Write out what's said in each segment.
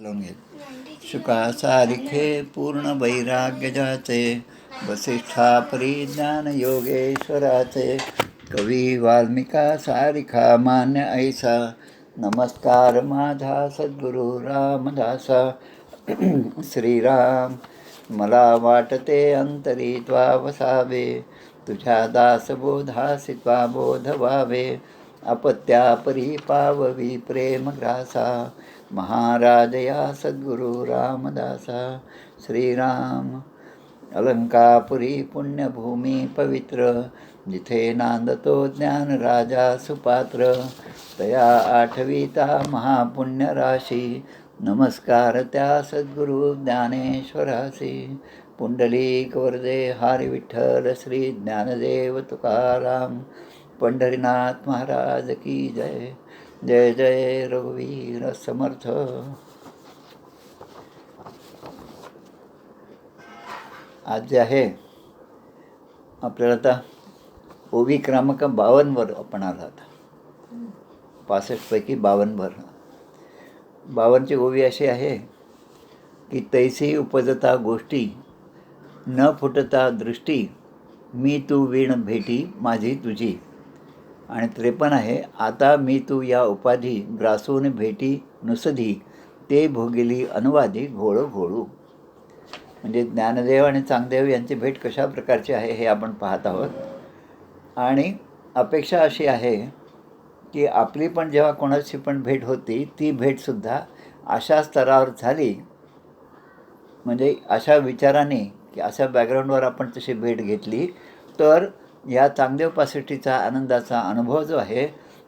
लावून घेत. शुका सारिखे पूर्ण वैराग्य जाचे, वसिष्ठा परिज्ञान योगेश्वराचे. कवी वाल्मिका सारिखा मान्य ऐसा, नमस्कार माझा सद्गुरु रामदासा. श्रीराम मला वाटते अंतरी त्वा वसावे, तुझ्या दासबोधासी त्वा बोध व्हावे. अपत्या परी पाववी प्रेम ग्रासा, महाराज या सद्गुरु रामदासा. श्रीराम अलंकापुरी पुण्यभूमी पवित्र, जिथे नांदतो ज्ञान राजा सुपात्र. तया आठविता महापुण्य राशी, नमस्कार त्या सद्गुरु ज्ञानेश्वरासी. पुंडलिक वरदे हरी विठ्ठल श्री ज्ञानदेव तुकाराम. पंढरीनाथ महाराज की जय. जय जय रघुवीर समर्थ. आज जे आहे आपल्याला आता ओवी क्रमांक 52वर आपण आलात. 65पैकी 52. 52ची ओवी अशी आहे की तैसी उपजता गोष्टी, न फुटता दृष्टी, मी तू वीण भेटी माझी तुझी. आणि 53 आहे, आता मी तू या उपाधी ग्रासून भेटी नुसधी, ते भोगिली अनुवादी घोळ घोळू. म्हणजे ज्ञानदेव आणि चांगदेव यांची भेट कशा प्रकारची आहे हे आपण पाहत आहोत. आणि अपेक्षा अशी आहे की आपली पण जेव्हा कोणाची पण भेट होती, ती भेटसुद्धा अशा स्तरावर झाली, म्हणजे अशा विचाराने की अशा बॅकग्राऊंडवर आपण तशी भेट घेतली, तर या चांगदेव पासष्टीचा आनंदाचा अनुभव जो आहे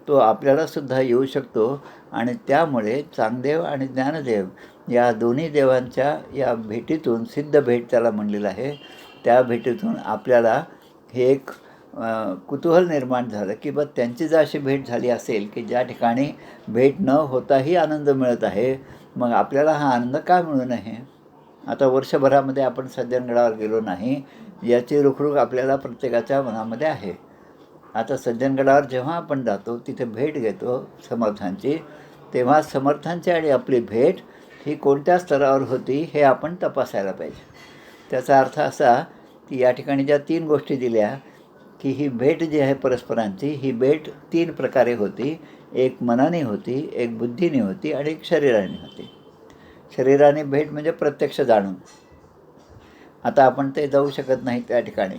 तो आपल्यालासुद्धा येऊ शकतो. आणि त्यामुळे चांगदेव आणि ज्ञानदेव या दोन्ही देवांच्या या भेटीतून, सिद्ध भेट त्याला म्हणलेलं आहे, त्या भेटीतून आपल्याला हे एक कुतूहल निर्माण झालं की बा त्यांची जर अशी भेट झाली असेल की ज्या ठिकाणी भेट न होताही आनंद मिळत आहे, मग आपल्याला हा आनंद का मिळू नये. आता वर्षभरामध्ये आपण सज्जनगडावर गेलो नाही, याची रुखरुख आपल्याला प्रत्येकाच्या मनामध्ये आहे. आता सज्जनगडावर जेव्हा आपण जातो, तिथे भेट घेतो समर्थांची, तेव्हा समर्थांची आणि आपली भेट ही कोणत्या स्तरावर होती हे आपण तपासायला पाहिजे. त्याचा अर्थ असा की या ठिकाणी ज्या 3 गोष्टी दिल्या की ही भेट जी आहे परस्परांची, ही भेट 3 प्रकारे होती. एक मनाने होती, एक बुद्धीने होती आणि एक शरीराने होती. शरीराने भेट म्हणजे प्रत्यक्ष जाणून. आता आपण ते जाऊ शकत नाही त्या ठिकाणी.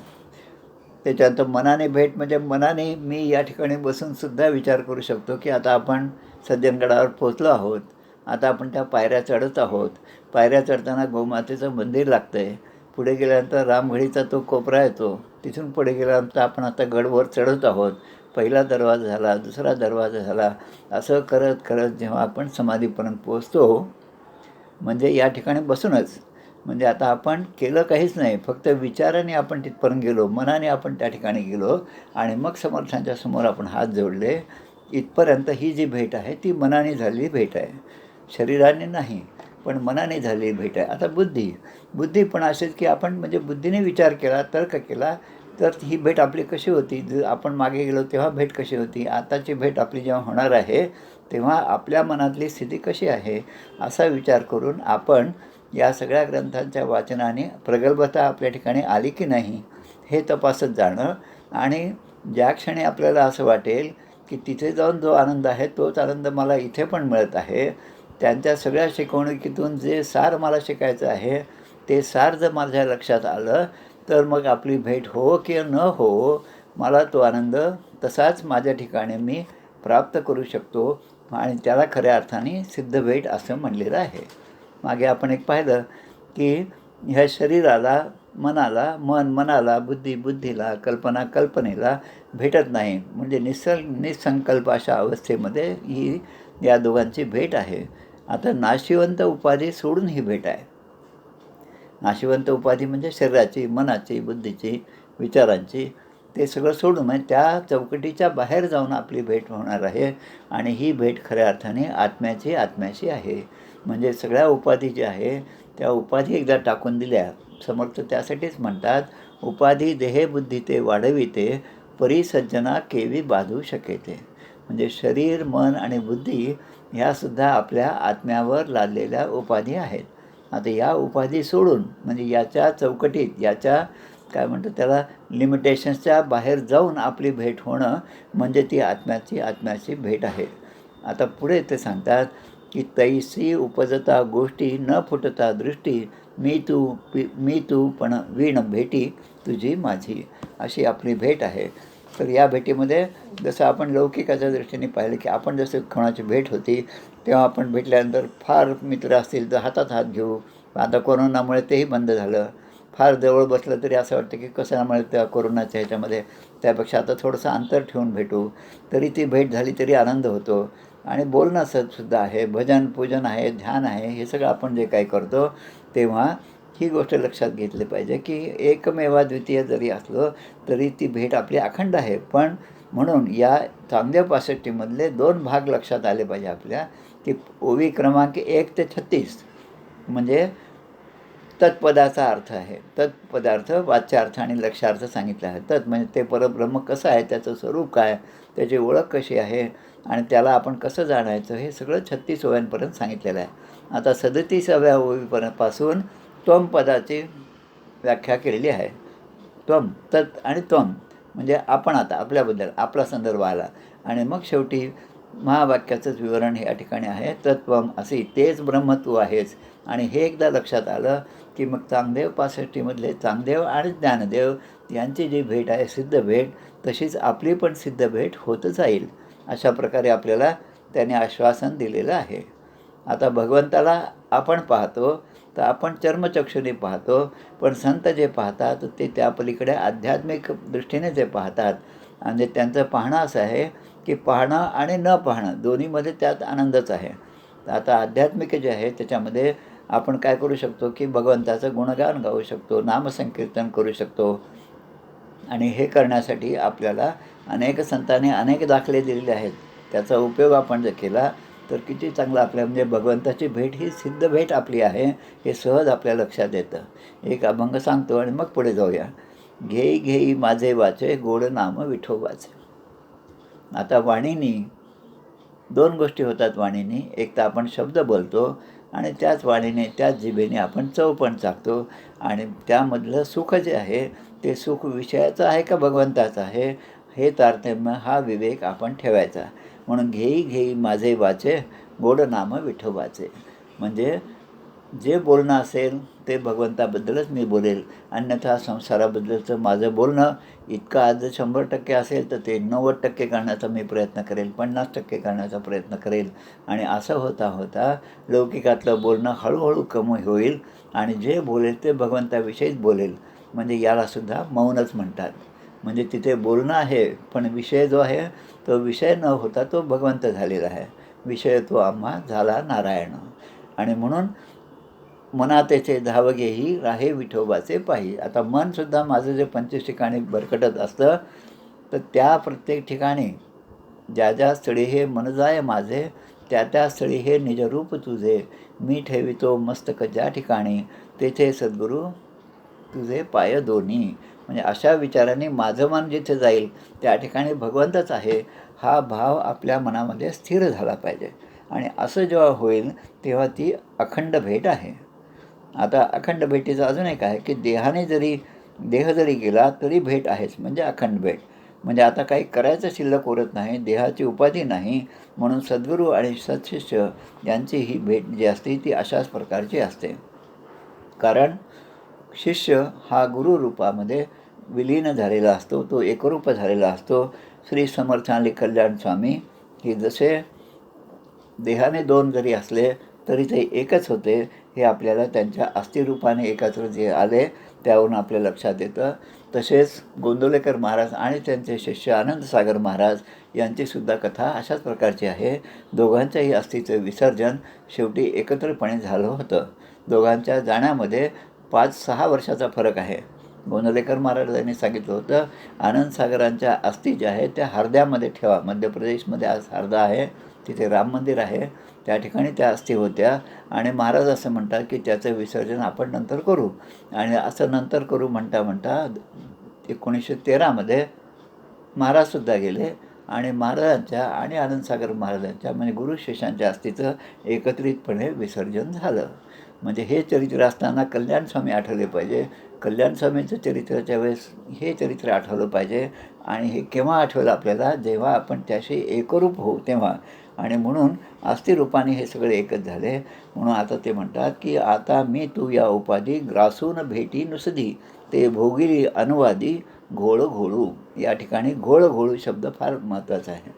त्याच्यानंतर मनाने भेट म्हणजे मनाने मी या ठिकाणी बसूनसुद्धा विचार करू शकतो की आता आपण सज्जनगडावर पोचलो आहोत, आता आपण त्या पायऱ्या चढत आहोत. पायऱ्या चढताना गोमातेचं मंदिर लागतं आहे, पुढे गेल्यानंतर रामघळीचा तो कोपरा येतो, तिथून पुढे गेल्यानंतर आपण आता गडवर चढत आहोत. पहिला दरवाजा झाला, दुसरा दरवाजा झाला, असं करत करत जेव्हा आपण समाधीपर्यंत पोचतो, म्हणजे या ठिकाणी बसूनच, म्हणजे आता आपण केलं काहीच नाही, फक्त विचाराने आपण तिथपर्यंत गेलो, मनाने आपण त्या ठिकाणी गेलो आणि मग समर्थांच्या समोर आपण हात जोडले. इथपर्यंत ही जी भेट आहे ती मनाने झालेली भेट आहे, शरीराने नाही, पण मनाने झालेली भेट आहे. आता बुद्धी पण असेच की आपण म्हणजे बुद्धीने विचार केला, तर्क केला, तर ही भेट आपली कशी होती, जर आपण मागे गेलो तेव्हा भेट कशी होती, आताची भेट आपली जेव्हा होणार आहे तेव्हा आपल्या मनातली स्थिती कशी आहे, असा विचार करून आपण या सगळ्या ग्रंथांच्या वाचनाने प्रगल्भता आपल्या ठिकाणी आली की नाही हे तपासत जाणं. आणि ज्या क्षणी आपल्याला असं वाटेल की तिथे जाऊन जो आनंद आहे तोच आनंद मला इथे पण मिळत आहे, त्यांच्या सगळ्या शिकवणुकीतून जे सार मला शिकायचं आहे ते सार जर माझ्या लक्षात आलं, तर मग आपली भेट हो की न हो, मला तो आनंद तसाच माझ्या ठिकाणी मी प्राप्त करू शकतो. आणि त्याला खऱ्या अर्थाने सिद्ध भेट असं म्हणलेलं आहे. मागे आपण एक पाहिलं की ह्या शरीराला, मनाला, बुद्धीला, कल्पनेला भेटत नाही, म्हणजे निसंकल्प अशा अवस्थेमध्ये ही या दोघांची भेट आहे. आता नाशिवंत उपाधी सोडून ही भेट आहे. नाशिवंत उपाधी म्हणजे शरीराची, मनाची, बुद्धीची, विचारांची, ते सगळं सोडून म्हणजे त्या चौकटीच्या बाहेर जाऊन आपली भेट होणार आहे. आणि ही भेट खऱ्या अर्थाने आत्म्याशी आहे. म्हणजे सगळ्या उपाधी ज्या आहे त्या उपाधी एकदा टाकून दिल्या, समर्थ त्यासाठीच म्हणतात, उपाधी देहे बुद्धी ते वाढविते, परी सज्जना केवी बाधू शकेते. म्हणजे शरीर, मन आणि बुद्धी ह्यासुद्धा आपल्या आत्म्यावर लादलेल्या उपाधी आहेत. आता या उपाधी सोडून म्हणजे याच्या चौकटीत याच्या काय म्हणतात त्याला लिमिटेशन्सच्या बाहेर जाऊन आपली भेट होणं म्हणजे ती आत्म्याची भेट आहे. आता पुढे ते सांगतात की तैसी उपजता गोष्टी न फुटता दृष्टी मी तू पण वीण भेटी तुझी माझी अशी आपली भेट आहे. तर या भेटीमध्ये जसं आपण लौकिकाच्या दृष्टीने पाहिलं की आपण जसं कोणाची भेट होती तेव्हा आपण भेटल्यानंतर फार मित्र असतील तर हातात हात घेऊ. आता कोरोनामुळे तेही बंद झालं. फार जवळ बसलं तरी असं वाटतं की कशामुळे त्या कोरोनाच्या ह्याच्यामध्ये त्यापेक्षा आता थोडंसं अंतर ठेवून भेटू. तरी ती भेट झाली तरी आनंद होतो. आणि बोलणं सुद्धा आहे, भजन पूजन आहे, ध्यान आहे, हे सगळं आपण जे काही करतो तेव्हा ही गोष्ट लक्षात घेतली पाहिजे की एकमेवाद्वितीय जरी असलो तरी ती भेट आपली अखंड आहे. पण म्हणून या चांगदेव 65मधले 2 भाग लक्षात आले पाहिजे आपल्या की ओवी क्रमांक 1 ते 36 म्हणजे तत्पदाचा अर्थ आहे. तत्पदार्थ वाच्यार्थ आणि लक्षार्थ सांगितला आहे. तत् म्हणजे ते परब्रह्म कसं आहे, त्याचं स्वरूप काय, त्याची ओळख कशी आहे आणि त्याला आपण कसं जाणायचं हे सगळं 36 ओव्यांपर्यंत सांगितलेलं आहे. आता 37व्या ओवीपासून त्वम पदाची व्याख्या केलेली आहे. त्वम तत् आणि त्वम म्हणजे आपण आता आपल्याबद्दल आपला संदर्भ आला आणि मग शेवटी महावाक्याचंच विवरण हे या ठिकाणी आहे. तत्त्वम असे तेच ब्रह्म तू आहेस. आणि हे एकदा लक्षात आलं की मग चांगदेव 65मधले चांगदेव आणि ज्ञानदेव यांची जी भेट आहे सिद्ध भेट तशीच आपली पण सिद्ध भेट होत जाईल अशा प्रकारे आपल्याला त्याने आश्वासन दिलेलं आहे. आता भगवंताला आपण पाहतो तर आपण चर्मचक्षुने पाहतो, पण संत जे पाहतात ते त्या पलीकडे आध्यात्मिक दृष्टीने जे पाहतात आणि त्यांचं पाहणं असं आहे की पाहणं आणि न पाहणं दोन्हीमध्ये त्यात आनंदच आहे. आता आध्यात्मिक जे आहे त्याच्यामध्ये आपण काय करू शकतो की भगवंताचं गुणगान गाऊ शकतो, नामसंकीर्तन करू शकतो. आणि हे करण्यासाठी आपल्याला अनेक संतांनी अनेक दाखले दिलेले आहेत. त्याचा उपयोग आपण जर केला तर किती चांगलं आपल्या म्हणजे भगवंताची भेट ही सिद्ध भेट आपली आहे हे सहज आपल्या लक्षात येतं. एक अभंग सांगतो आणि मग पुढे जाऊया. घेई घेई माझे वाचे गोड नाम विठोबाचे. आता वाणीनी 2 गोष्टी होतात वाणीने. एक तर आपण शब्द बोलतो आणि त्याच वाणीने त्याच जिभेने आपण चव पण चाखतो आणि त्यामधलं सुख जे आहे ते सुख विषयाचं आहे का भगवंताचं आहे हे तारतम्य हा विवेक आपण ठेवायचा. म्हणून घेई घेई माझे वाचे गोड नाम विठोबाचे म्हणजे जे बोलणं असेल ते भगवंताबद्दलच मी बोलेल. अन्यथा संसाराबद्दलचं माझं बोलणं इतकं आज 100% असेल तर ते 90% करण्याचा मी प्रयत्न करेल, 50% करण्याचा प्रयत्न करेल आणि असं होता होता लौकिकातलं बोलणं हळूहळू कमी होईल आणि जे बोलेल ते भगवंताविषयीच बोलेल. म्हणजे यालासुद्धा मौनच म्हणतात. म्हणजे तिथे बोलणं आहे पण विषय जो आहे तो विषय न होता तो भगवंत झालेला आहे. विषय तो आम्हा झाला नारायण. आणि म्हणून मनातेचे धावगेही राहे विठोबाचे पाही. आता मनसुद्धा माझं जे 25 ठिकाणी भरकटत असतं तर त्या प्रत्येक ठिकाणी ज्या ज्या स्थळी हे मन जाय माझे त्या त्या स्थळी हे निजरूप तुझे मी ठेवितो मस्तक ज्या ठिकाणी तेथे सद्गुरू तुझे पाय दोन्ही. म्हणजे अशा विचाराने माझं मन जिथे जाईल त्या ठिकाणी भगवंतच आहे हा भाव आपल्या मनामध्ये स्थिर झाला पाहिजे. आणि असं जेव्हा होईल तेव्हा ती अखंड भेट आहे. आता अखंड भेटीचं अजून एक आहे की देह जरी गेला तरी भेट आहेच म्हणजे अखंड भेट. म्हणजे आता काही करायचं शिल्लक उरत नाही, देहाची उपाधी नाही. म्हणून सद्गुरू आणि सत्शिष्य यांची ही भेट जी असते ती अशाच प्रकारची असते. कारण शिष्य हा गुरुरूपामध्ये विलीन झालेला असतो, तो एकरूप झालेला असतो. श्री समर्थांली कल्याण स्वामी हे जसे देहाने 2 जरी असले तरी ते एकच होते हे आपल्याला त्यांच्या अस्थिरूपाने एकत्र जे आले त्यावरून आपल्या लक्षात येतं. तसेच गोंदवलेकर महाराज आणि त्यांचे शिष्य आनंदसागर महाराज यांचीसुद्धा कथा अशाच प्रकारची आहे. दोघांच्याही अस्थिचं विसर्जन शेवटी एकत्रपणे झालं होतं. दोघांच्या जाण्यामध्ये 5-6 वर्षाचा फरक आहे. गोंदवलेकर महाराजांनी सांगितलं होतं आनंदसागरांच्या अस्थी ज्या आहेत त्या हरद्यामध्ये ठेवा. मध्य प्रदेशमध्ये आज हरदा आहे, तिथे राम मंदिर आहे, त्या ठिकाणी त्या अस्थी होत्या. आणि महाराज असं म्हणतात की त्याचं विसर्जन आपण नंतर करू. आणि असं नंतर करू म्हणता म्हणता 1913मध्ये महाराजसुद्धा गेले आणि महाराजांच्या आणि आनंदसागर महाराजांच्या म्हणजे गुरु शिष्यांच्या अस्थिचं एकत्रितपणे विसर्जन झालं. म्हणजे हे चरित्र असताना कल्याणस्वामी आठवले पाहिजे. कल्याणस्वामींचं चरित्राच्या वेळेस हे चरित्र आठवलं पाहिजे. आणि हे केव्हा आठवलं आपल्याला, जेव्हा आपण त्याशी एकरूप होऊ तेव्हा. आणि म्हणून अस्थिरूपाने हे सगळे एकच झाले. म्हणून आता ते म्हणतात की आता मी तू या उपाधी ग्रासून भेटी नुसदी, ते भोगिली अनुवादी घोळ घोळू. या ठिकाणी घोळ घोळू शब्द फार महत्त्वाचा आहे.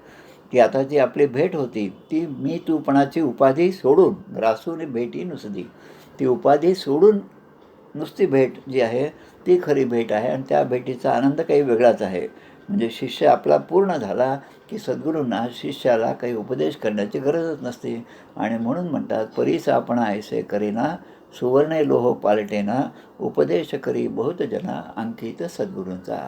की आता जी आपली भेट होती ती मी तूपणाची उपाधी सोडून ग्रासून भेटी नुसदी, ती उपाधी सोडून नुसती भेट जी आहे ती खरी भेट आहे. आणि त्या भेटीचा आनंद काही वेगळाच आहे. म्हणजे शिष्य आपला पूर्ण झाला की सद्गुरूंना शिष्याला काही उपदेश करण्याची गरजच नसते. आणि म्हणून म्हणतात परीस आपण ऐसे करीना, सुवर्णे लोह पालटेना, उपदेश करी बहुत जना अंकित सद्गुरूंचा.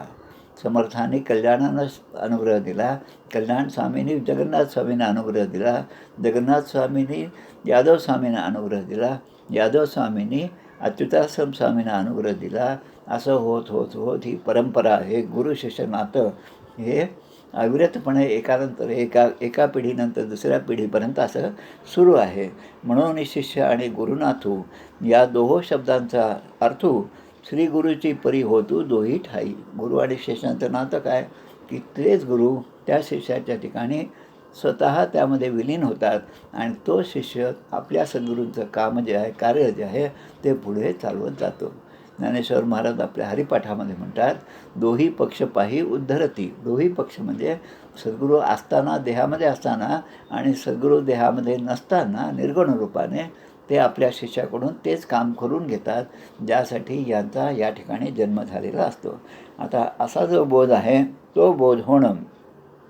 समर्थांनी कल्याणानं अनुग्रह दिला. कल्याण स्वामींनी जगन्नाथ स्वामींना अनुग्रह दिला. जगन्नाथ स्वामींनी यादव स्वामींना अनुग्रह दिला. यादव स्वामींनी अच्युताश्रम स्वामींना अनुग्रह दिला. असं होत होत होत ही परंपरा, हे गुरु शिष्य नातं हे अविरतपणे एकानंतर एका पिढीनंतर दुसऱ्या पिढीपर्यंत असं सुरू आहे. म्हणून शिष्य आणि गुरुनाथू या दोहो शब्दांचा अर्थ श्री गुरुची परी होतू दोही ठाई. गुरु आणि शिष्यांचं नातं काय की तेच गुरु त्या शिष्याच्या ठिकाणी स्वतः त्यामध्ये विलीन होतात आणि तो शिष्य आपल्या सद्गुरूंचं काम जे आहे, कार्य जे आहे ते पुढे चालवत जातो. ज्ञानेश्वर महाराज आपल्या हरिपाठामध्ये म्हणतात दोही पक्ष पाही उद्धरती. दोही पक्ष म्हणजे सद्गुरू असताना, देहामध्ये असताना आणि सद्गुरू देहामध्ये नसताना निर्गुण रूपाने ते आपल्या शिष्याकडून तेच काम करून घेतात ज्यासाठी यांचा या ठिकाणी जन्म झालेला असतो. आता असा जो बोध आहे तो बोध होणं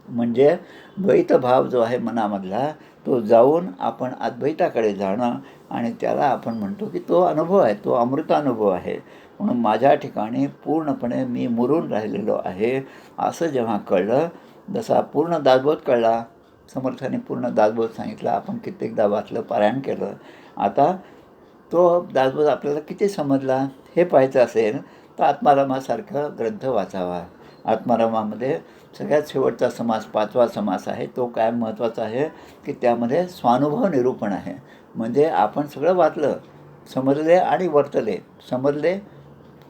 म्हणजे द्वैतभाव जो आहे मनामधला तो जाऊन आपण अद्वैताकडे जाणं. आणि त्याला आपण म्हणतो की तो अनुभव आहे, तो अमृतानुभव आहे. म्हणून माझ्या ठिकाणी पूर्णपणे मी मुरून राहिलेलो आहे असं जेव्हा कळलं, जसा पूर्ण दासबोध कळला, समर्थाने पूर्ण दासबोध सांगितला, आपण कित्येकदा वाचलं, पारायण केलं. आता तो दासबोध आपल्याला किती समजला हे पाहायचं असेल तर आत्मारामासारखा ग्रंथ वाचावा. आत्मारामामध्ये सगळ्यात शेवटचा समास 5वा समास आहे. तो काय महत्त्वाचा आहे की त्यामध्ये स्वानुभव निरूपण आहे. म्हणजे आपण सगळं वाचलं, समजले आणि वर्तले. समजले,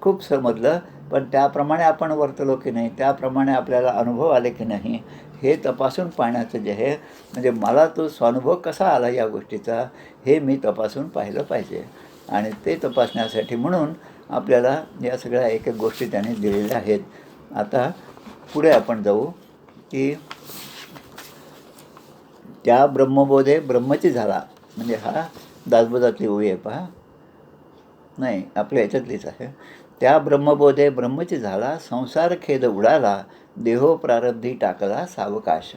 खूप समजलं, पण त्याप्रमाणे आपण वर्तलो की नाही, त्याप्रमाणे आपल्याला अनुभव आले की नाही हे तपासून पाहण्याचं जे आहे, म्हणजे मला तो स्वानुभव कसा आला या गोष्टीचा हे मी तपासून पाहिलं पाहिजे. आणि ते तपासण्यासाठी म्हणून आपल्याला या सगळ्या एक एक गोष्टी त्याने दिलेल्या आहेत. आता पुढे आपण जाऊ की त्या ब्रह्मबोधे ब्रह्मची झाला. म्हणजे हा दासबोधातली ओळी आहे, पहा, नाही आपल्या याच्यातलीच आहे. त्या ब्रह्मबोधे ब्रह्मची झाला, संसार खेद उडाला, देहो प्रारब्धी टाकला सावकाश.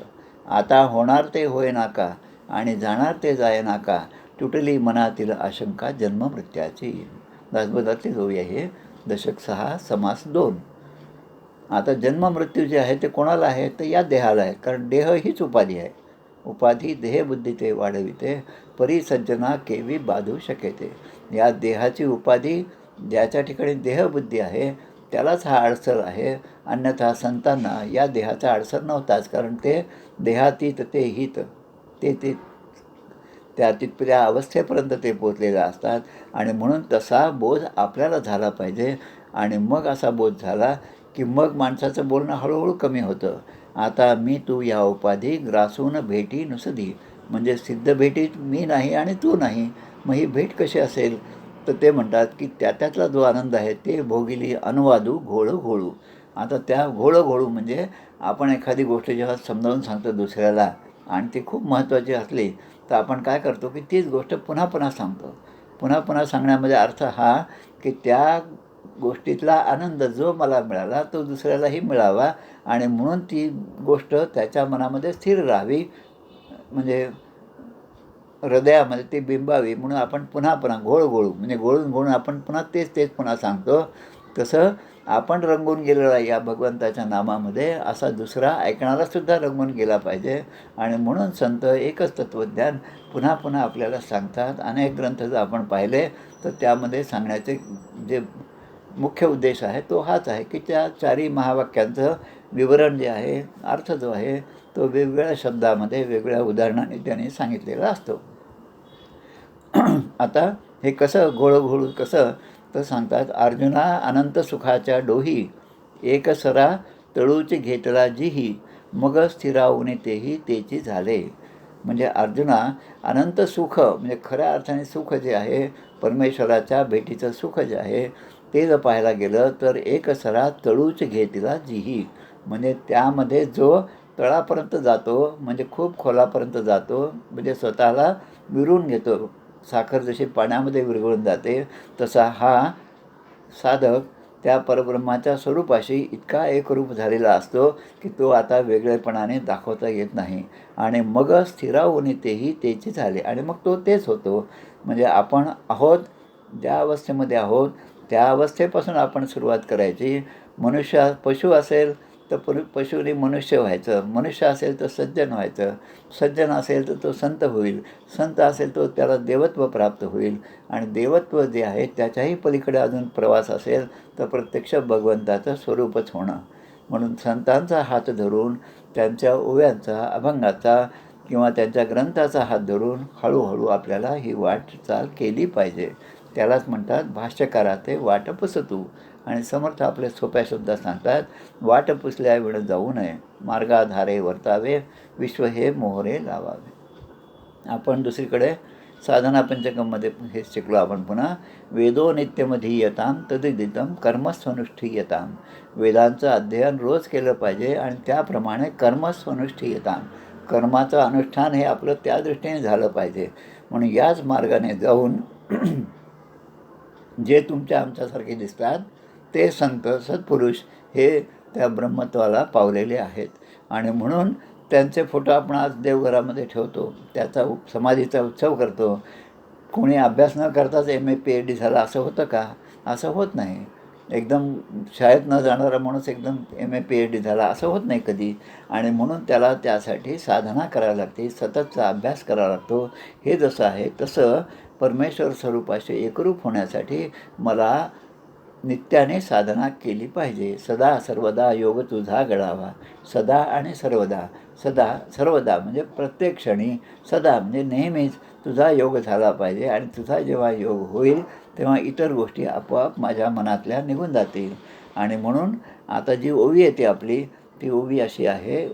आता होणार ते होय नाका आणि जाणार ते जाय नाका, तुटली मनातील आशंका जन्ममृत्याची. दासबोधातली ओळी आहे, दशक 6 समास 2. आता जन्ममृत्यू जे आहे ते कोणाला आहे तर या देहाला आहे. कारण देह हीच उपाधी आहे. उपाधी देहबुद्धी ते वाढविते, परिसज्जना केवी बाधू शकेते. या देहाची उपाधी ज्याच्या ठिकाणी देहबुद्धी आहे त्यालाच हा अडसर आहे. अन्यथा संतांना या देहाचा अडसर नव्हताच. कारण ते देहातीत ते हित ते त्या अवस्थेपर्यंत ते पोचलेले असतात. आणि म्हणून तसा बोध आपल्याला झाला पाहिजे. आणि मग असा बोध झाला की मग माणसाचं बोलणं हळूहळू कमी होतं. आता मी तू या उपाधी ग्रासून भेटी नुसदी. म्हणजे सिद्ध भेटीत मी नाही आणि तू नाही, मग ही भेट कशी असेल तर ते म्हणतात की त्यातला जो आनंद आहे ते भोगिली अनुवादू घोळू घोळू. आता त्या घोळू घोळू म्हणजे आपण एखादी गोष्ट जेव्हा समजावून सांगतो दुसऱ्याला आणि ती खूप महत्त्वाची असली तर आपण काय करतो की तीच गोष्ट पुन्हा पुन्हा सांगतो. पुन्हा पुन्हा सांगण्यामध्ये अर्थ हा की त्या गोष्टीतला आनंद जो मला मिळाला तो दुसऱ्यालाही मिळावा आणि म्हणून ती गोष्ट त्याच्या मनामध्ये स्थिर राहावी, म्हणजे हृदयामध्ये ती बिंबावी. म्हणून आपण पुन्हा पुन्हा घोळू म्हणजे घोळून आपण पुन्हा तेच पुन्हा सांगतो. तसं आपण रंगून गेलेला या भगवंताच्या नामामध्ये असा दुसरा ऐकणारासुद्धा रंगून गेला पाहिजे. आणि म्हणून संत एकच तत्त्वज्ञान पुन्हा पुन्हा आपल्याला सांगतात. अनेक ग्रंथ जर आपण पाहिले तर त्यामध्ये सांगण्याचे जे मुख्य उद्देश आहे तो हाच आहे की त्या 4 महावाक्यांचं विवरण जे आहे, अर्थ जो आहे तो वेगवेगळ्या शब्दामध्ये वेगवेगळ्या उदाहरणाने त्याने सांगितलेला असतो. आता हे कसं घोळघोळ कसं तर सांगतात, अर्जुना अनंत सुखाच्या डोही एकसरा तळूची घेतला जीही मग स्थिरावून तेही तेची झाले. म्हणजे अर्जुना अनंत सुख म्हणजे खऱ्या अर्थाने सुख जे आहे परमेश्वराच्या भेटीचं सुख जे आहे ते जर पाहायला गेलं तर एकसरा तळूच घेतला जीही, म्हणजे त्यामध्ये जो तळापर्यंत जातो म्हणजे खूप खोलापर्यंत जातो, म्हणजे स्वतःला विरून घेतो. साखर जशी पाण्यामध्ये विरघळून जाते तसा हा साधक त्या परब्रह्माच्या स्वरूपाशी इतका एकरूप झालेला असतो की तो आता वेगळेपणाने दाखवता येत नाही. आणि मग स्थिरावून तेही तेची झाले, आणि मग तो तेच होतो. म्हणजे आपण आहोत ज्या अवस्थेमध्ये आहोत त्या अवस्थेपासून आपण सुरुवात करायची. पशु असेल तर पशुने मनुष्य व्हायचं, मनुष्य असेल तर सज्जन व्हायचं, सज्जन असेल तर तो संत होईल, संत असेल तो त्याला देवत्व प्राप्त होईल, आणि देवत्व जे आहे त्याच्याही पलीकडे अजून प्रवास असेल तर प्रत्यक्ष भगवंताचं स्वरूपच होणं. म्हणून संतांचा हात धरून त्यांच्या ओव्यांचा अभंगाचा किंवा त्यांच्या ग्रंथाचा हात धरून हळूहळू आपल्याला ही वाटचाल केली पाहिजे. त्यालाच म्हणतात भाष्यकाराचे वाट पुसतू. आणि समर्थ आपले सोप्या शब्दात सांगतात, वाट पुसल्या वेळ जाऊ नये, मार्गाधारे वर्तावे, विश्व हे मोहरे लावावे. आपण दुसरीकडे साधना पंचकमध्ये हे शिकलो आपण पुन्हा, वेदो नित्यमधीयताम तदिदितम कर्मस्वनुष्ठीयताम. वेदांचं अध्ययन रोज केलं पाहिजे आणि त्याप्रमाणे कर्मस्वनुष्ठीयताम, कर्माचं अनुष्ठान हे आपलं त्या दृष्टीने झालं पाहिजे. म्हणून याच मार्गाने जाऊन जे तुमच्या आमच्यासारखे दिसतात ते संत सत्पुरुष हे त्या ब्रह्मत्वाला पावलेले आहेत. आणि म्हणून त्यांचे फोटो आपण आज देवघरामध्ये ठेवतो, त्याचा समाधीचा उत्सव करतो. कोणी अभ्यास न करताच MA PhD झाला असं होतं का? असं होत नाही. एकदम शाळेत न जाणारा माणूस एकदम MA PhD झाला असं होत नाही कधी. आणि म्हणून त्याला त्यासाठी साधना करावी लागते, सततचा अभ्यास करावा लागतो. हे जसं आहे तसं परमेश्वर स्वरूपाशी एकरूप होण्यासाठी मला नित्याने साधना केली पाहिजे. सदा सर्वदा योग तुझा घडावा, सदा आणि सर्वदा. सदा सर्वदा म्हणजे प्रत्येक क्षणी, सदा म्हणजे नेहमीच तुझा योग झाला पाहिजे. आणि तुझा जेव्हा योग होईल तेव्हा इतर गोष्टी आपोआप माझ्या मनातल्या निघून जातील. आणि म्हणून आता जी ओवी येते आपली, ती ओवी अशी आहे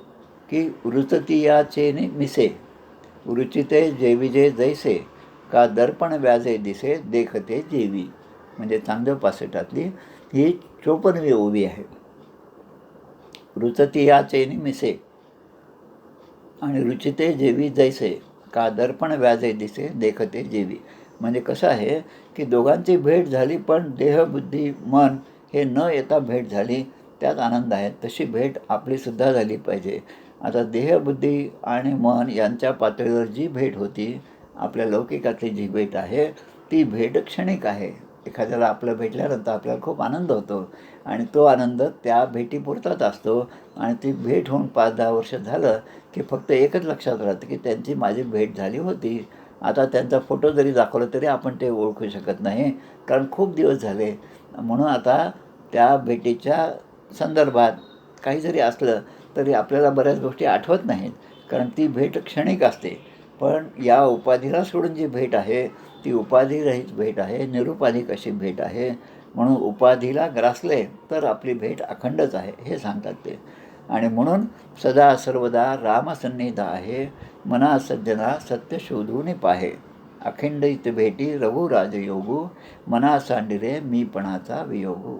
की रुचतियाचे मिसे, रुचिते जेविजे जैसे, का दर्पण व्याजे दिसे देखते जेवी. म्हणजे चांगदेव पासष्टातली ही 54वी ओवी आहे. रुचतियाचे मिसे आणि रुचिते जेवी जैसे, का दर्पण व्याजे दिसे देखते जेवी. म्हणजे कसं आहे की दोघांची भेट झाली पण देह बुद्धी मन हे न येता भेट झाली, त्यात आनंद आहे. तशी भेट आपलीसुद्धा झाली पाहिजे. आता देहबुद्धी आणि मन यांच्या पातळीवर जी भेट होती, आपल्या लौकिकातली जी भेट आहे ती भेट क्षणिक आहे. एखाद्याला आपलं भेटल्यानंतर आपल्याला खूप आनंद होतो आणि तो आनंद त्या भेटीपुरताच असतो. आणि ती भेट होऊन 5-10 वर्ष झालं की फक्त एकच लक्षात राहतं की त्यांची माझी भेट झाली होती. आता त्यांचा फोटो जरी दाखवला तरी आपण ते ओळखू शकत नाही, कारण खूप दिवस झाले. म्हणून आता त्या भेटीच्या संदर्भात काही जरी असलं तरी आपल्याला बऱ्याच गोष्टी आठवत नाहीत, कारण ती भेट क्षणिक असते. पण या उपाधीला सोडून जी भेट आहे ती उपाधिरहित भेट आहे, निरुपाधिक अशी भेट आहे. म्हणून उपाधीला ग्रासले तर आपली भेट अखंडच आहे हे सांगतात ते. आणि म्हणून सदा सर्वदा रामसन्निध आहे, मना सज्जना सत्य शोधून पाहे, अखंडित भेटी रघुराजयोगू, मना सांडिरे मीपणाचा वियोगू.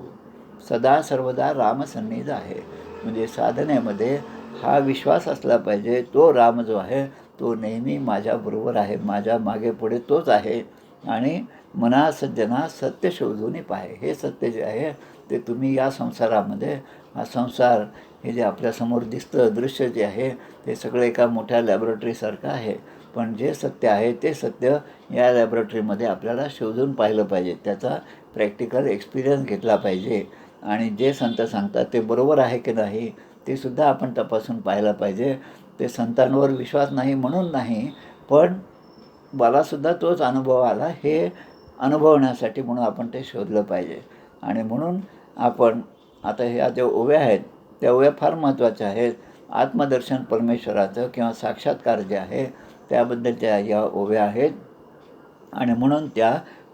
सदा सर्वदा रामसन्निध आहे म्हणजे साधनेमध्ये हा विश्वास असला पाहिजे, तो राम जो आहे तो नेहमी माझ्याबरोबर आहे, माझ्या मागे पुढे तोच आहे. आणि मना सज्जना सत्य शोधून पाहे, हे सत्य जे आहे ते तुम्ही या संसारामध्ये, हा संसार हे जे आपल्यासमोर दिसतं दृश्य जे आहे ते सगळं एका मोठ्या लॅबोरेटरीसारखं आहे. पण जे सत्य आहे ते सत्य या लॅबोरेटरीमध्ये आपल्याला शोधून पाहिलं पाहिजे, त्याचा प्रॅक्टिकल एक्सपिरियन्स घेतला पाहिजे. आणि जे संत सांगतात ते बरोबर आहे की नाही ते सुद्धा आपण तपासून पाहायला पाहिजे. ते संतांवर विश्वास नाही म्हणून नाही, पण मलासुद्धा तोच अनुभव आला हे अनुभवण्यासाठी म्हणून आपण ते शोधलं पाहिजे. आणि म्हणून आपण आता ह्या ज्या ओव्या आहेत त्या ओव्या फार महत्त्वाच्या आहेत. आत्मदर्शन परमेश्वराचं किंवा साक्षात्कार जे आहे त्याबद्दलच्या या ओव्या आहेत आणि म्हणून त्या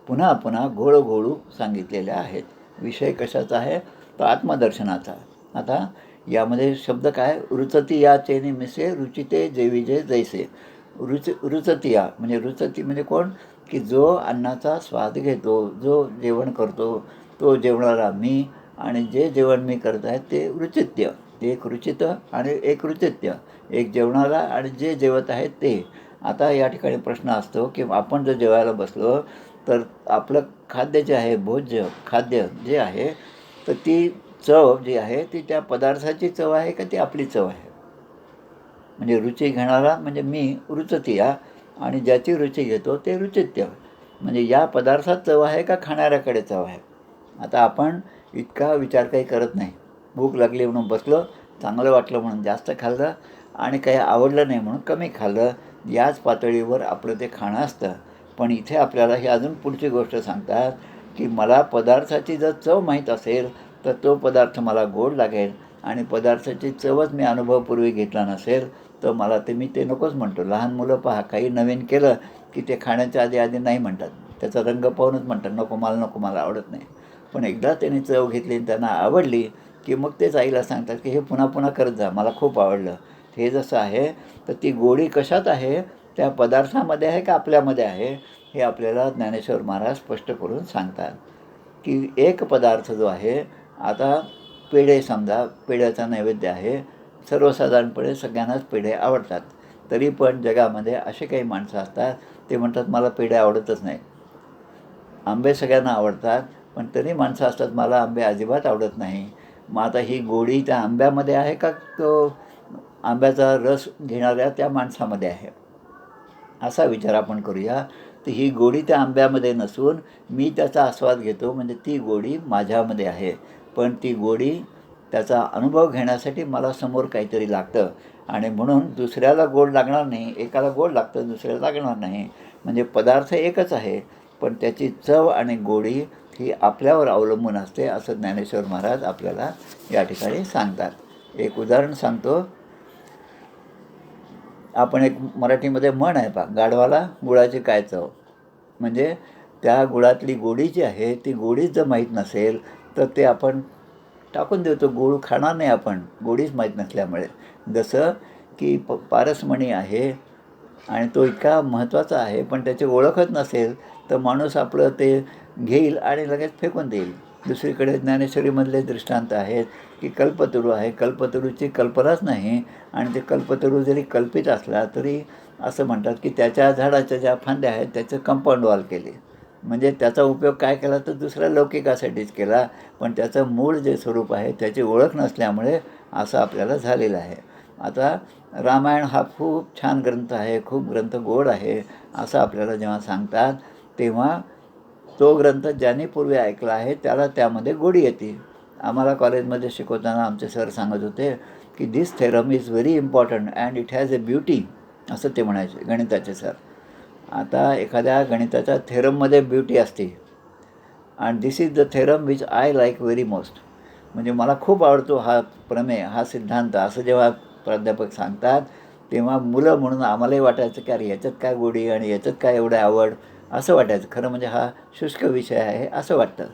पुन्हा पुन्हा घोळघोळू सांगितलेल्या आहेत. विषय कशाचा आहे? तर आत्मदर्शनाचा. आता यामध्ये शब्द काय? रुचती या चेनी मिसे रुचिते जेविजे जैसे. रुचती या म्हणजे रुचती म्हणजे कोण? की जो अन्नाचा स्वाद घेतो, जो जेवण करतो, तो जेवणारा मी, आणि जे जेवण मी करत आहे ते रुचित्य. एक रुचित आणि एक रुचित्य, एक जेवणारा आणि जे जेवत आहेत ते. आता या ठिकाणी प्रश्न असतो की आपण जर जेवायला बसलो तर आपलं खाद्य जे आहे, भोज्य खाद्य जे आहे, तर ती चव जी आहे ती त्या पदार्थाची चव आहे का ती आपली चव आहे? म्हणजे रुची घेणारा म्हणजे मी रुचतीया, आणि ज्याची रुची घेतो ते रुचित्य. म्हणजे या पदार्थात चव आहे का खाणाऱ्याकडे चव आहे? आता आपण इतका विचार काही करत नाही. भूक लागली म्हणून बसलो, चांगलं वाटलं म्हणून जास्त खाल्लं, आणि काही आवडलं नाही म्हणून कमी खाल्लं. याच पातळीवर आपलं ते खाणं असतं. पण इथे आपल्याला ही अजून पुढची गोष्ट सांगतात की मला पदार्थाची जर चव माहीत असेल तर तो पदार्थ मला गोड लागेल, आणि पदार्थाची चवच मी अनुभवपूर्वी घेतला नसेल तर मला मी ते नकोच म्हणतो. लहान मुलं पहा, काही नवीन केलं की ते खाण्याच्या आधी नाही म्हणतात. त्याचा रंग पाहूनच म्हणतात नको मला आवडत नाही. पण एकदा त्यांनी चव घेतली आणि त्यांना आवडली की मग तेच आईला सांगतात की हे पुन्हा पुन्हा करत जा, मला खूप आवडलं. हे जसं आहे तर ती गोडी कशात आहे? त्या पदार्थामध्ये आहे का आपल्यामध्ये आहे? हे आपल्याला ज्ञानेश्वर महाराज स्पष्ट करून सांगतात की एक पदार्थ जो आहे, आता पेढे समजा, पेढ्याचा नैवेद्य आहे. सर्वसाधारणपणे सगळ्यांनाच पेढे आवडतात. तरी पण जगामध्ये असे काही माणसं असतात ते म्हणतात मला पेढे आवडतच नाही. आंबे सगळ्यांना आवडतात, पण तरी माणसं असतात मला आंबे अजिबात आवडत नाही. मग आता ही गोडी त्या आंब्यामध्ये आहे का तो आंब्याचा रस घेणाऱ्या त्या माणसामध्ये आहे? असा विचार आपण करूया. तर ही गोडी त्या आंब्यामध्ये नसून मी त्याचा आस्वाद घेतो म्हणजे ती गोडी माझ्यामध्ये आहे. पण ती गोडी त्याचा अनुभव घेण्यासाठी मला समोर काहीतरी लागतं, आणि म्हणून दुसऱ्याला गोड लागणार नाही. एकाला गोड लागतं, दुसऱ्याला लागणार नाही. म्हणजे पदार्थ एकच आहे, पण त्याची चव आणि गोडी ही आपल्यावर अवलंबून असते, असं ज्ञानेश्वर महाराज आपल्याला या ठिकाणी सांगतात. एक उदाहरण सांगतो. आपण एक मराठीमध्ये म्हण आहे पहा, गाढवाला गुळाची काय चव. म्हणजे त्या गुळातली गोडी जी आहे ती गोडीच जर माहीत नसेल तर ते आपण टाकून देतो. गूळ खाणार नाही आपण, गोडीच माहीत नसल्यामुळे. जसं की पारसमणी आहे आणि तो इतका महत्त्वाचा आहे, पण त्याची ओळखच नसेल तर माणूस आपलं ते घेईल आणि लगेच फेकून देईल. दुसरीकडे ज्ञानेश्वरीमधले दृष्टांत आहेत की कल्पतरू आहे, कल्पतरूची कल्पनाच नाही, आणि ते कल्पतरू जरी कल्पित असला तरी असं म्हणतात की त्याच्या झाडाच्या ज्या फांद्या आहेत त्याचं कंपाऊंड वॉल केली. म्हणजे त्याचा उपयोग काय केला तर दुसऱ्या लौकिकासाठीच केला, पण त्याचं मूळ जे स्वरूप आहे त्याची ओळख नसल्यामुळे असं आपल्याला झालेलं आहे. आता रामायण हा खूप छान ग्रंथ आहे, खूप ग्रंथ गोड आहे असं आपल्याला जेव्हा सांगतात तेव्हा तो ग्रंथ ज्याने पूर्वी ऐकला आहे त्याला त्यामध्ये गोडी येते. आम्हाला कॉलेजमध्ये शिकवताना आमचे सर सांगत होते की this theorem is very important and it has a beauty, असं ते म्हणायचे गणिताचे सर. आता एखाद्या गणिताच्या थेरममध्ये ब्युटी असते, and this is the theorem which I like very most. म्हणजे मला खूप आवडतो हा प्रमेय, हा सिद्धांत, असं जेव्हा प्राध्यापक सांगतात तेव्हा मुलं म्हणून आम्हालाही वाटायचं की अरे याच्यात काय गोडी आणि याच्यात काय एवढं आवड, असं वाटायचं. खरं म्हणजे हा शुष्क विषय आहे असं वाटतं.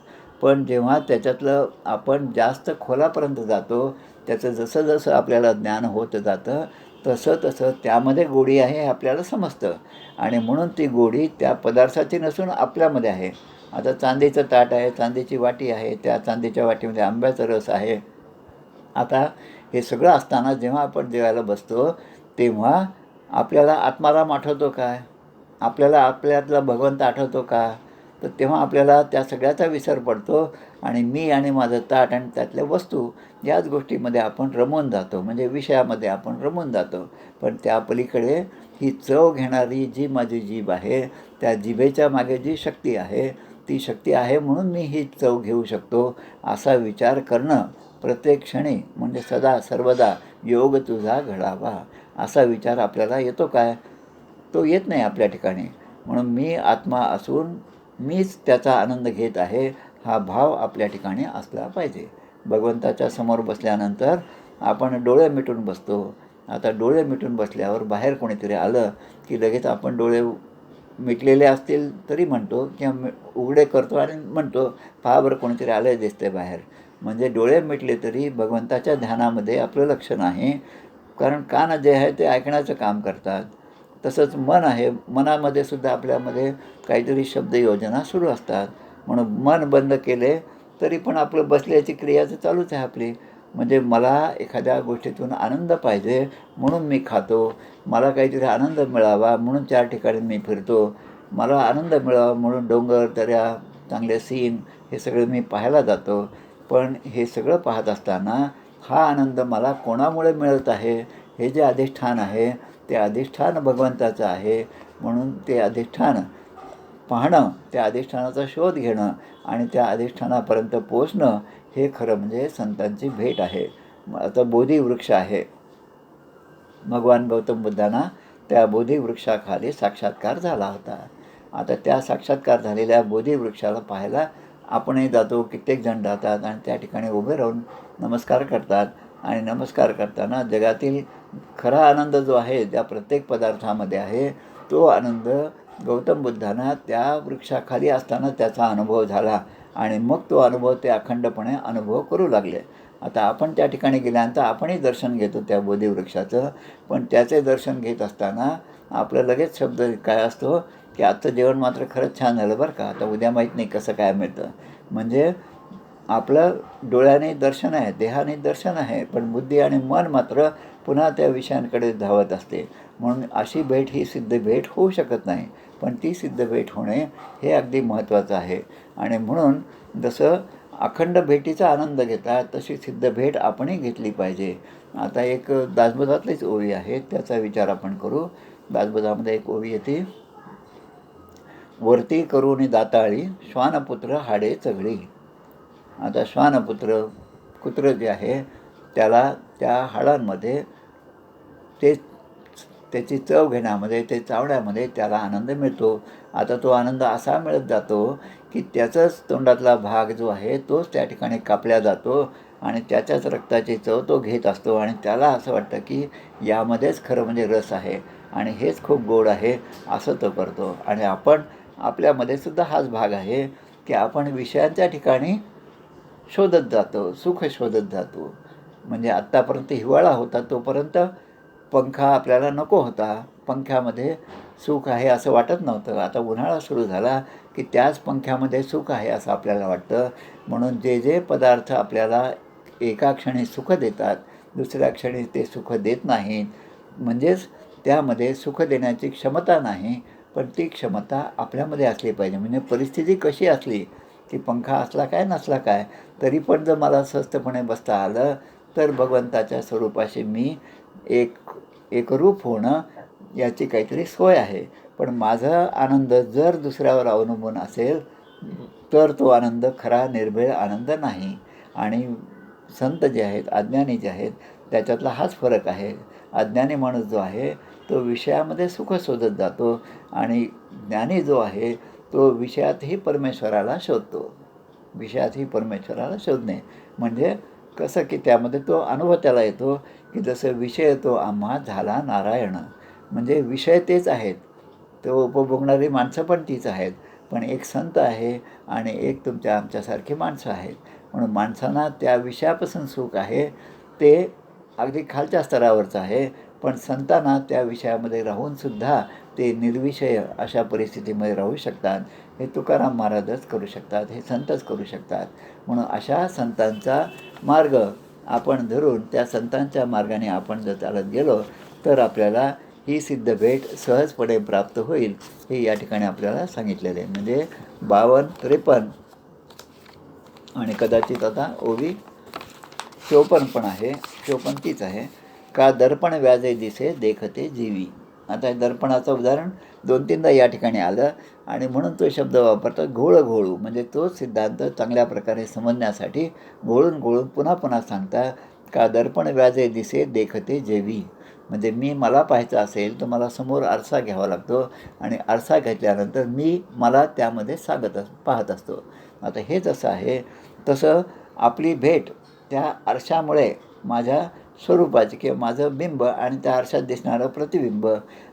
पण जेव्हा त्याच्यातलं आपण जास्त खोलापर्यंत जातो, त्याचं जसं जसं आपल्याला ज्ञान होत जातं तसं तसं त्यामध्ये गोडी आहे हे आपल्याला समजतं, आणि म्हणून ती गोडी त्या पदार्थाची नसून आपल्यामध्ये आहे. आता चांदीचं ताट आहे, चांदीची वाटी आहे, त्या चांदीच्या वाटीमध्ये आंब्याचा रस आहे. आता हे सगळं असताना जेव्हा आपण जेवायला बसतो तेव्हा आपल्याला आत्माराम आठवतो काय? आपल्याला आपल्यातला भगवंत आठवतो का? तर तेव्हा आपल्याला त्या सगळ्याचा विसर पडतो, आणि मी आणि माझं ताट आणि त्यातल्या वस्तू याच गोष्टीमध्ये आपण रमून जातो, म्हणजे विषयामध्ये आपण रमून जातो. पण त्या पलीकडे ही चव घेणारी जी माझी जीभ आहे, त्या जिभेच्या मागे जी शक्ती आहे, ती शक्ती आहे म्हणून मी ही चव घेऊ शकतो, असा विचार करणं प्रत्येक क्षणी, म्हणजे सदा सर्वदा योग तुझा घडावा, असा विचार आपल्याला येतो काय? तो येत नाही आपल्या ठिकाणी. म्हणून मी आत्मा असून मीच त्याचा आनंद घेत आहे, हा भाव आपल्या ठिकाणी असला पाहिजे. भगवंताच्या समोर बसल्यानंतर आपण डोळे मिटून बसतो. आता डोळे मिटून बसल्यावर बाहेर कोणीतरी आलं की लगेच आपण डोळे मिटलेले असतील तरी म्हणतो किंवा उघडे करतो आणि म्हणतो, पहा बरं कोणीतरी आलं दिसतंय बाहेर. म्हणजे डोळे मिटले तरी भगवंताच्या ध्यानामध्ये आपलं लक्ष नाही. कारण कान जे आहे ते ऐकण्याचं काम करतात. तसंच मन आहे, मनामध्ये सुद्धा आपल्यामध्ये काहीतरी शब्द योजना सुरू असतात. म्हणून मन बंद केले तरी पण आपलं बसल्याची क्रिया तर चालूच आहे आपली. म्हणजे मला एखाद्या गोष्टीतून आनंद पाहिजे म्हणून मी खातो, मला काहीतरी आनंद मिळावा म्हणून 4 ठिकाणी मी फिरतो, मला आनंद मिळावा म्हणून डोंगर, दऱ्या, चांगले सीन हे सगळं मी पाहायला जातो. पण हे सगळं पाहत असताना हा आनंद मला कोणामुळे मिळत आहे, हे जे अधिष्ठान आहे ते अधिष्ठान भगवंताचं आहे. म्हणून ते अधिष्ठान पाहणं, त्या अधिष्ठानाचा शोध घेणं आणि त्या अधिष्ठानापर्यंत पोचणं हे खरं म्हणजे संतांची भेट आहे. आता बोधिवृक्ष आहे. भगवान गौतम बुद्धांना त्या बोधिवृक्षाखाली साक्षात्कार झाला होता. आता त्या साक्षात्कार झालेल्या बोधिवृक्षाला पाहायला आपणही जातो, कित्येक जण जातात आणि त्या ठिकाणी उभे राहून नमस्कार करतात. आणि नमस्कार करताना जगातील खरा आनंद जो आहे त्या प्रत्येक पदार्थामध्ये आहे, तो आनंद गौतम बुद्धांना त्या वृक्षाखाली असताना त्याचा अनुभव झाला आणि मग तो अनुभव ते अखंडपणे अनुभव करू लागले. आता आपण त्या ठिकाणी गेल्यानंतर आपणही दर्शन घेतो त्या बोधिवृक्षाचं. पण त्याचे दर्शन घेत असताना आपलं लगेच शब्द काय असतो की आजचं जेवण मात्र खरंच छान झालं बरं का, आता उद्या माहीत नाही कसं काय मिळतं. म्हणजे आपलं डोळ्याने दर्शन आहे, देहाने दर्शन आहे, पण बुद्धी आणि मन मात्र पुन्हा त्या विषयांकडे धावत असते. म्हणून अशी भेट ही सिद्ध भेट होऊ शकत नाही, पण ती सिद्ध भेट होणे हे अगदी महत्त्वाचं आहे. आणि म्हणून जसं अखंड भेटीचा आनंद घेतात तशी सिद्ध भेट आपणही घेतली पाहिजे. आता एक दासबोधातलीच ओवी आहे, त्याचा विचार आपण करू. दासबोधामध्ये एक ओवी येते, वरती करून दाताळी श्वानपुत्र हाडे चघळी. आता श्वानपुत्र, कुत्रं जे आहे त्याला त्या हाडांमध्ये ते त्याची चव घेण्यामध्ये, ते चावण्यामध्ये त्याला आनंद मिळतो. आता तो आनंद असा मिळत जातो की त्याचाच तोंडातला भाग जो आहे तोच त्या ठिकाणी कापला जातो आणि त्याच्याच रक्ताची चव तो घेत असतो आणि त्याला असं वाटतं की यामध्येच खरं म्हणजे रस आहे आणि हेच खूप गोड आहे, असं तो करतो. आणि आपण आपल्यामध्ये सुद्धा हाच भाग आहे की आपण विषयांच्या ठिकाणी शोधत जातो, सुख शोधत जातो. म्हणजे आत्तापर्यंत हिवाळा होता तोपर्यंत पंखा आपल्याला नको होता, पंख्यामध्ये सुख आहे असं वाटत नव्हतं. आता उन्हाळा सुरू झाला की त्याच पंख्यामध्ये सुख आहे असं आपल्याला वाटतं. म्हणून जे जे पदार्थ आपल्याला एका क्षणी सुख देतात दुसऱ्या क्षणी ते सुख देत नाहीत, म्हणजेच त्यामध्ये सुख देण्याची क्षमता नाही, पण ती क्षमता आपल्यामध्ये असली पाहिजे. म्हणजे परिस्थिती कशी असली की पंखा असला काय नसला काय तरी पण जर मला स्वस्थपणे बसता आलं तर भगवंताच्या स्वरूपाशी मी एकरूप होणं याची काहीतरी सोय आहे. पण माझा आनंद जर दुसऱ्यावर अवलंबून असेल तर तो आनंद खरा निर्भेळ आनंद नाही. आणि संत जे आहेत, अज्ञानी जे आहेत, त्याच्यातला हाच फरक आहे. अज्ञानी माणूस जो आहे तो विषयामध्ये सुख शोधत जातो आणि ज्ञानी जो आहे तो विषयातही परमेश्वराला शोधतो. विषयातही परमेश्वराला शोधणे म्हणजे कसं की त्यामध्ये तो अनुभव त्याला येतो की जसं विषय तो आम्हा झाला नारायण. म्हणजे विषय तेच आहेत, तो उपभोगणारी माणसं पण तीच आहेत, पण एक संत आहे आणि एक तुमच्या आमच्यासारखी माणसं आहेत. म्हणून माणसांना त्या विषयापासून सुख आहे ते अगदी खालच्या स्तरावरचं आहे, पण संतांना त्या विषयामध्ये राहूनसुद्धा ते निर्विषय अशा परिस्थितीमध्ये राहू शकतात. हे तुकाराम महाराजच करू शकतात, हे संतच करू शकतात. म्हणून अशा संतांचा मार्ग आपण धरून त्या संतांच्या मार्गाने आपण जर चालत गेलो तर आपल्याला ही सिद्ध भेट सहजपणे प्राप्त होईल, हे या ठिकाणी आपल्याला सांगितलेले आहे. म्हणजे 52-53 आणि कदाचित आता ओवी 54 पण आहे. 54 तीच आहे, का दर्पण व्याजे दिसे देखते जीवी. आता दर्पणाचं उदाहरण 2-3दा या ठिकाणी आलं आणि म्हणून तो शब्द वापरतो घोळघोळू. म्हणजे तोच सिद्धांत चांगल्या प्रकारे समजण्यासाठी घोळून घोळून पुन्हा पुन्हा सांगता, का दर्पण व्याजे दिसे देखते जेवी. म्हणजे मला पाहायचं असेल तर मला समोर आरसा घ्यावा लागतो आणि आरसा घेतल्यानंतर मला त्यामध्ये पाहत असतो. आता हेच असं आहे, तसं आपली भेट त्या आरशामुळे माझ्या स्वरूपाचे किंवा माझं बिंब आणि त्या आरशात दिसणारं प्रतिबिंब.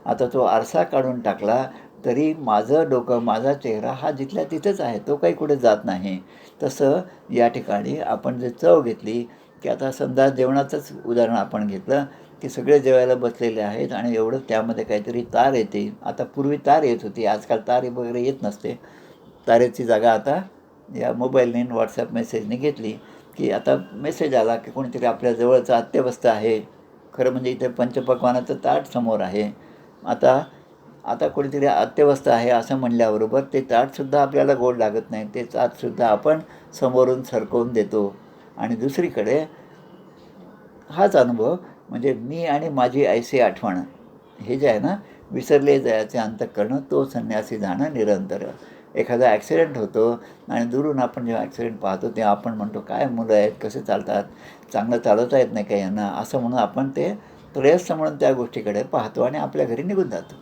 आता तो आरसा काढून टाकला तरी माझं डोकं, माझा चेहरा हा जिथल्या तिथंच आहे, तो काही कुठे जात नाही. तसं या ठिकाणी आपण जे चव घेतली, की आता समजा जेवणाचंच उदाहरण आपण घेतलं, की सगळे जेवायला बसलेले आहेत आणि एवढं त्यामध्ये काहीतरी तार येते. आता पूर्वी तार येत होती, आजकाल तार वगैरे येत नसते. तारेची जागा आता या मोबाईलने व्हॉट्सॲप मेसेजने घेतली, की आता मेसेज आला की कोणीतरी आपल्या जवळचं अत्यवस्थ आहे. खरं म्हणजे इथे पंचपक्वान्नाचं ताट समोर आहे. आता आता कोणीतरी अत्यवस्थ आहे असं म्हणल्याबरोबर ते ताटसुद्धा आपल्याला गोड लागत नाही. ते ताटसुद्धा आपण समोरून सरकवून देतो. आणि दुसरीकडे हाच अनुभव म्हणजे मी आणि माझी ऐसी आठवण हे जे आहे ना, विसरले जायचे अंतःकरण तो संन्यासी जाणं निरंतर. एखादा ॲक्सिडेंट होतो आणि दुरून आपण जेव्हा ॲक्सिडेंट पाहतो तेव्हा आपण म्हणतो, काय मुलं आहेत, कसे चालतात, चांगलं चालवता येत नाही का यांना, असं म्हणून आपण ते त्रयस्थ म्हणून त्या गोष्टीकडे पाहतो आणि आपल्या घरी निघून जातो.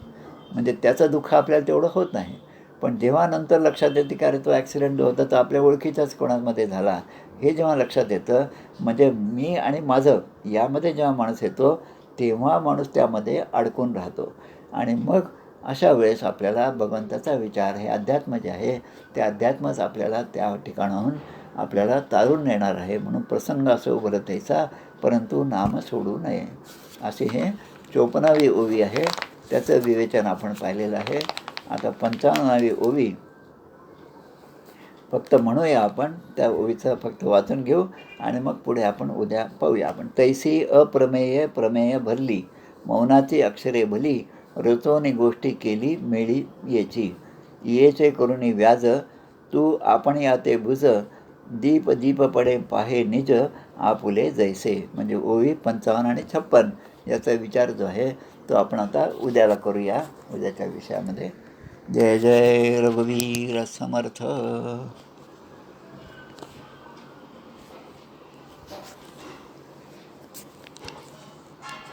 म्हणजे त्याचं दुःख आपल्याला तेवढं होत नाही. पण जेव्हा नंतर लक्षात येते की अरे तो ॲक्सिडेंट जो होता तो आपल्या ओळखीच्याच कोणामध्ये झाला, हे जेव्हा लक्षात येतं, म्हणजे मी आणि माझं यामध्ये जेव्हा माणूस येतो तेव्हा माणूस त्यामध्ये अडकून राहतो. आणि मग अशा वेळेस आपल्याला भगवंताचा विचार, हे अध्यात्म जे आहे ते अध्यात्मच आपल्याला त्या ठिकाणाहून आपल्याला तारून नेणार आहे. म्हणून प्रसंग असो उभरतेचा, परंतु नाम सोडू नये, अशी हे 54वी ओवी आहे. त्याचं विवेचन आपण पाहिलेलं आहे. आता 55वी ओवी फक्त म्हणूया आपण, त्या ओवीचं फक्त वाचून घेऊ आणि मग पुढे आपण उद्या पाहूया. आपण तैसी अप्रमेय प्रमेय भरली, मौनाची अक्षरे भली, रचोनी गोष्टी केली मेळी येची, येचे करुणी व्याज, तू आपण याते भुज, दीप दीप पडे पाहे निज, आपुले जैसे. म्हणजे ओवी 55 आणि 56 याचा विचार जो आहे तो आपण आता उद्याला करूया, उद्याच्या विषयामध्ये. जय जय रघुवीर समर्थ.